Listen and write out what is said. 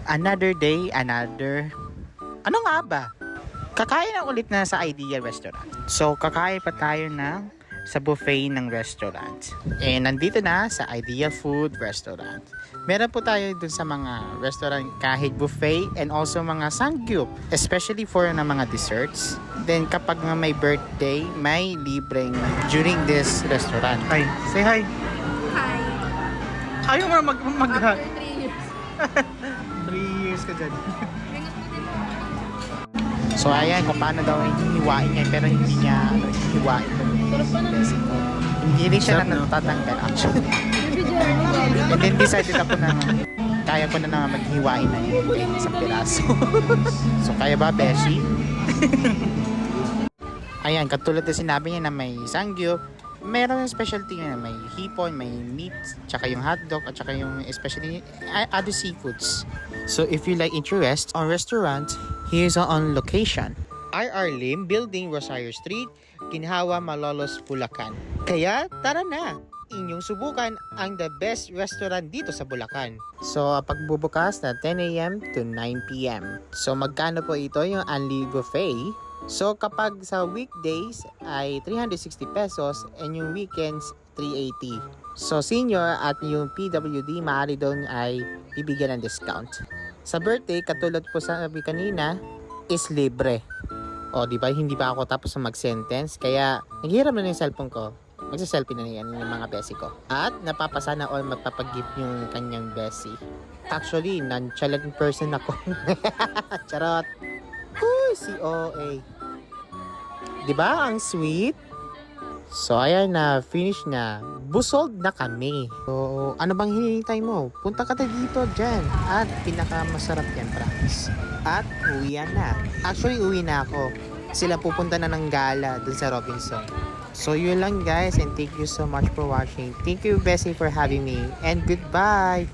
Another day, another... Ano nga ba? Kakain na ulit na sa Ideal Restaurant. So, kakain pa tayo sa buffet ng restaurant. Nandito na sa Ideal Food Restaurant. Meron po tayo dun sa mga restaurant kahit buffet and also mga sangyup. Especially for na mga desserts. Then, kapag nga may birthday, may libreng during this restaurant. Hi, say hi. Hi. Ayaw mo mag... After 3 years. 3 years ka dyan. So ayan kung paano daw hihiwain niya pero hindi niya hihiwain. Tulog pa naman. Hindi rin siya na natatanggal actually. And then decided ako na kaya ko na maghiwain na yung isang piraso. So kaya ba Beshi? Ayan katulad na sinabi niya na may sangyup. Meron yung specialty na may hipon, may meat, tsaka yung hotdog, at tsaka yung especially other seafoods. So if you like interest on restaurant, here's on location. RR Lim, Building Rosario Street, Ginhawa, Malolos, Bulacan. Kaya tara na! Inyong subukan ang the best restaurant dito sa Bulacan. So pagbubukas na 10 a.m. to 9 p.m. So magkano po ito yung Unli Buffet? So kapag sa weekdays ay 360 pesos and yung weekends 380. So senior at yung PWD maaari doon ay bibigyan ng discount. Sa birthday katulad po sa sabi kanina is libre. O di ba hindi pa ako tapos na mag-sentence kaya naghiram na yung cellphone ko. Magsa-selfie na yan yung mga besi ko. At napapasana all magpapag-gift yung kanyang besi. Actually nonchalant person ako. Charot. Uy, si OA. Diba? Ang sweet. So, ayan na. Finish na. Busog na kami. So, ano bang hinihintay mo? Punta ka na dito dyan. At pinakamasarap yan, promise. At uwian na. Actually, uwi na ako. Sila pupunta na ng gala dun sa Robinson. So, yun lang guys. And thank you so much for watching. Thank you, Bessie, for having me. And goodbye!